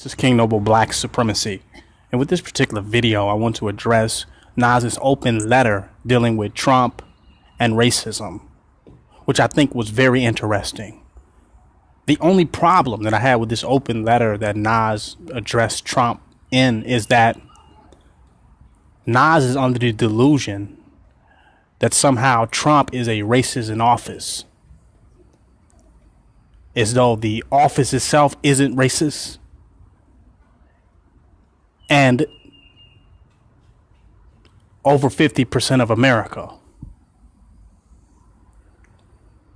This is King Noble Black Supremacy, and with this particular video I want to address Nas's open letter dealing with Trump and racism, which I think was very interesting. The only problem that I had with this open letter that Nas addressed Trump in is that Nas is under the delusion that somehow Trump is a racist in office, as though the office itself isn't racist. And over 50% of America,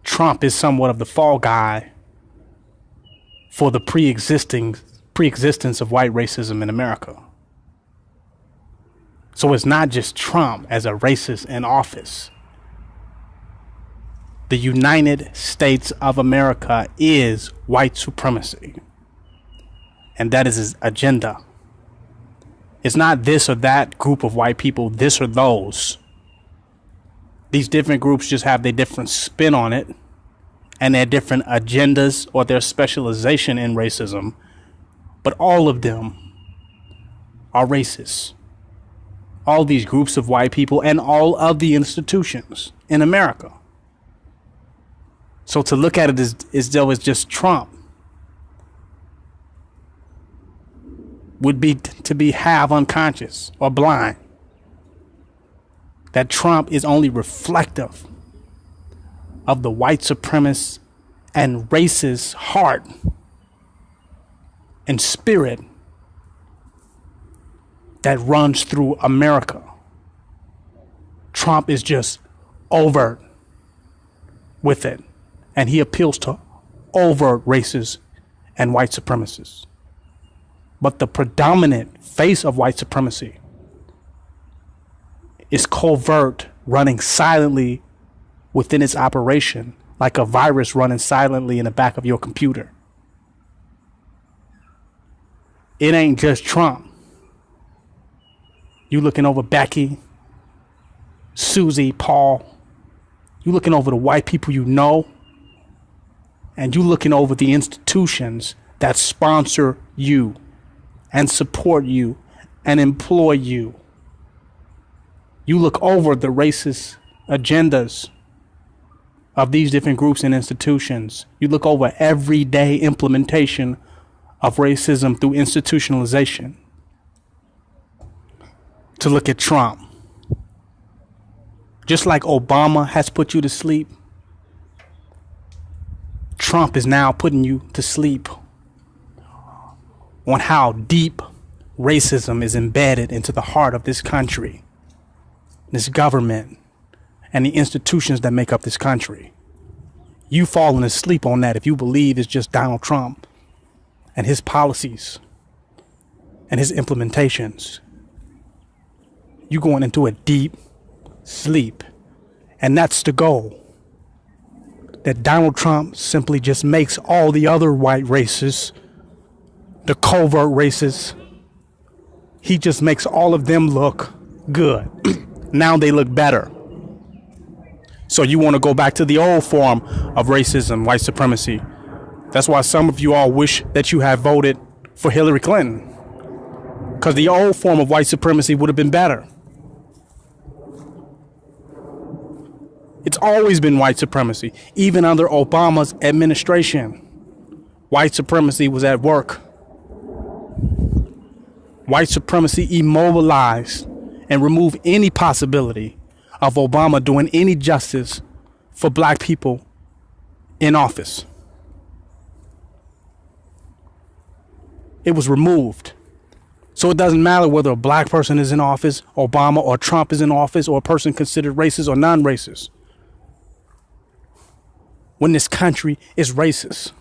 Trump is somewhat of the fall guy for the pre-existence of white racism in America. So it's not just Trump as a racist in office. The United States of America is white supremacy, and that is his agenda. It's not this or that group of white people, this or those. These different groups just have their different spin on it and their different agendas or their specialization in racism. But all of them are racist. All these groups of white people and all of the institutions in America. So to look at it as though it's just Trump would be to be half unconscious or blind. That Trump is only reflective of the white supremacist and racist heart and spirit that runs through America. Trump is just overt with it, and he appeals to overt racists and white supremacists. But the predominant face of white supremacy is covert, running silently within its operation, like a virus running silently in the back of your computer. It ain't just Trump. You looking over Becky, Susie, Paul. You looking over the white people you know, and you looking over the institutions that sponsor you and support you and employ you. You look over the racist agendas of these different groups and institutions. You look over everyday implementation of racism through institutionalization. To look at Trump. Just like Obama has put you to sleep, Trump is now putting you to sleep on how deep racism is embedded into the heart of this country, this government, and the institutions that make up this country. You falling asleep on that if you believe it's just Donald Trump and his policies and his implementations. You going into a deep sleep, and that's the goal. That Donald Trump simply just makes all the other white racists, the covert racists, he just makes all of them look good. Now they look better. So you want to go back to the old form of racism, white supremacy. That's why some of you all wish that you had voted for Hillary Clinton, because the old form of white supremacy would have been better. It's always been white supremacy. Even under Obama's administration, white supremacy was at work. White supremacy immobilized and removed any possibility of Obama doing any justice for black people in office. It was removed. So it doesn't matter whether a black person is in office, Obama or Trump is in office, or a person considered racist or non-racist. When this country is racist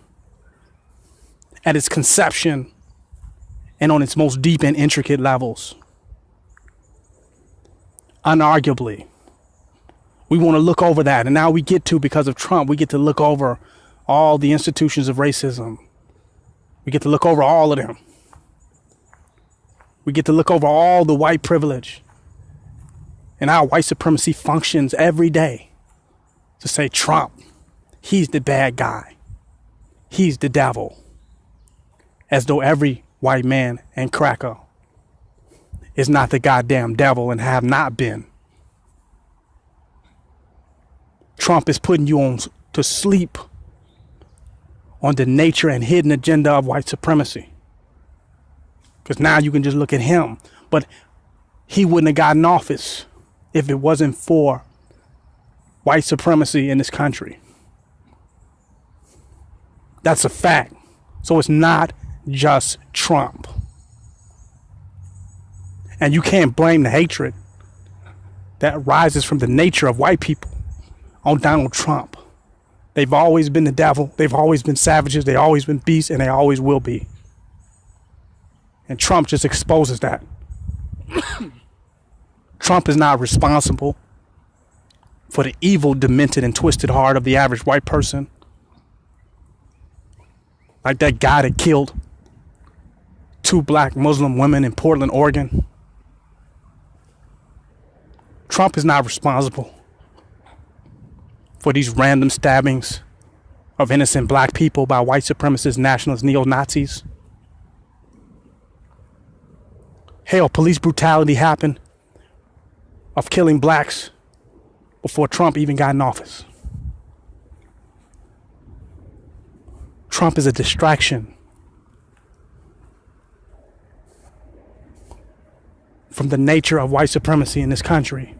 at its conception and on its most deep and intricate levels. Unarguably, we want to look over that. And now we get to, because of Trump, we get to look over all the institutions of racism. We get to look over all of them. We get to look over all the white privilege and how white supremacy functions every day to say Trump, he's the bad guy. He's the devil. As though every white man and cracker is not the goddamn devil and have not been. Trump is putting you on to sleep on the nature and hidden agenda of white supremacy. Because now you can just look at him. But he wouldn't have gotten office if it wasn't for white supremacy in this country. That's a fact. So it's not just Trump. And you can't blame the hatred that rises from the nature of white people on Donald Trump. They've always been the devil. They've always been savages. They've always been beasts, and they always will be. And Trump just exposes that. Trump is not responsible for the evil, demented, and twisted heart of the average white person. Like that guy that killed 2 black Muslim women in Portland, Oregon. Trump is not responsible for these random stabbings of innocent black people by white supremacists, nationalists, neo-Nazis. Hell, police brutality happened of killing blacks before Trump even got in office. Trump is a distraction from the nature of white supremacy in this country.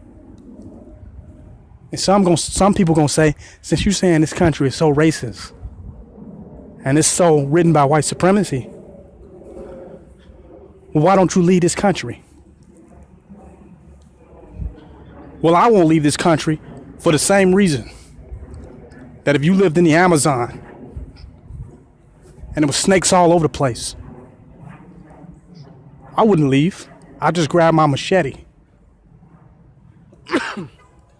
And some people gonna say, since you're saying this country is so racist and it's so ridden by white supremacy, well, why don't you leave this country? Well, I won't leave this country for the same reason that if you lived in the Amazon and there was snakes all over the place, I wouldn't leave. I'd just grab my machete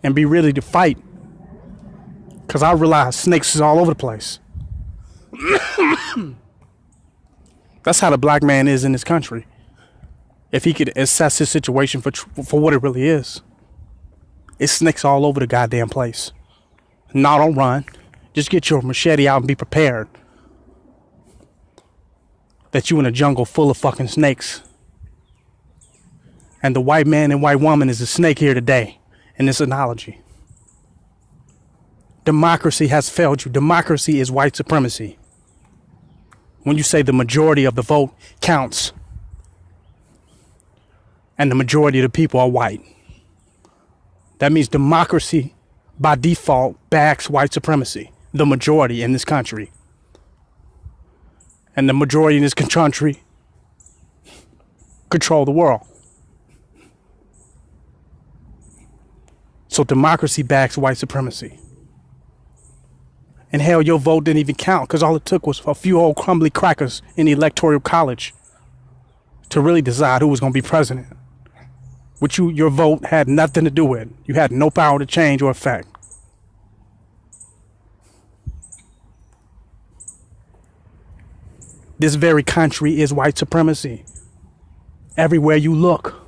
and be ready to fight, because I realize snakes is all over the place. That's how the black man is in this country. If he could assess his situation for what it really is, it's snakes all over the goddamn place. No, don't run. Just get your machete out and be prepared that you in a jungle full of fucking snakes. And the white man and white woman is the snake here today in this analogy. Democracy has failed you. Democracy is white supremacy. When you say the majority of the vote counts and the majority of the people are white, that means democracy by default backs white supremacy, the majority in this country. And the majority in this country control the world. So democracy backs white supremacy. And hell, your vote didn't even count, because all it took was a few old crumbly crackers in the electoral college to really decide who was going to be president. Which your vote had nothing to do with. You had no power to change or affect. This very country is white supremacy. Everywhere you look,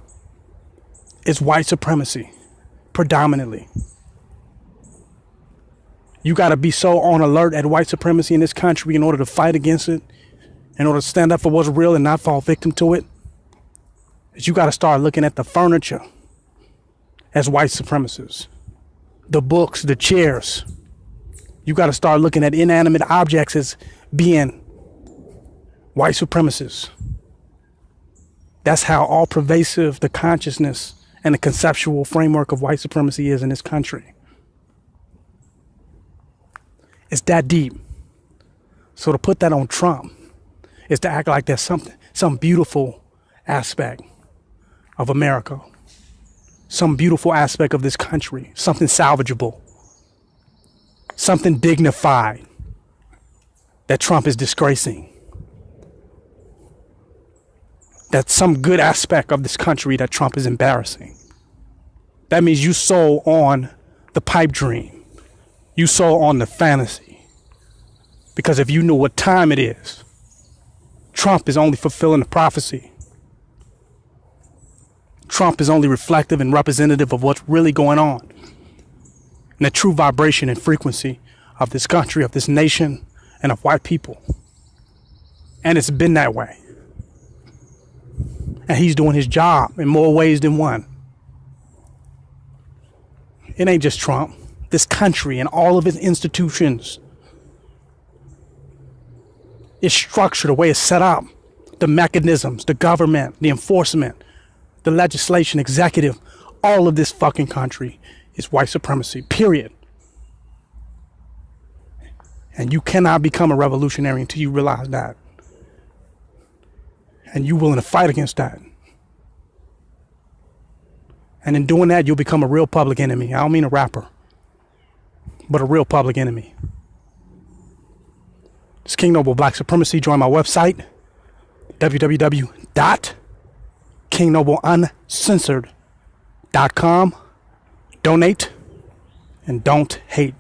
it's white supremacy, predominantly. You got to be so on alert at white supremacy in this country in order to fight against it, in order to stand up for what's real and not fall victim to it. You got to start looking at the furniture as white supremacists, the books, the chairs. You got to start looking at inanimate objects as being white supremacists. That's how all pervasive the consciousness and the conceptual framework of white supremacy is in this country. It's that deep. So to put that on Trump is to act like there's some beautiful aspect of America, some beautiful aspect of this country, something salvageable, something dignified that Trump is disgracing. That's some good aspect of this country that Trump is embarrassing. That means you sold on the pipe dream. You sold on the fantasy. Because if you knew what time it is, Trump is only fulfilling the prophecy. Trump is only reflective and representative of what's really going on. And the true vibration and frequency of this country, of this nation, and of white people. And it's been that way. And he's doing his job in more ways than one. It ain't just Trump. This country and all of its institutions is structured, the way it's set up. The mechanisms, the government, the enforcement, the legislation, executive, all of this fucking country is white supremacy, period. And you cannot become a revolutionary until you realize that. And you're willing to fight against that. And in doing that, you'll become a real public enemy. I don't mean a rapper, but a real public enemy. It's King Noble Black Supremacy. Join my website, www.kingnobleuncensored.c.o.m. Donate and don't hate.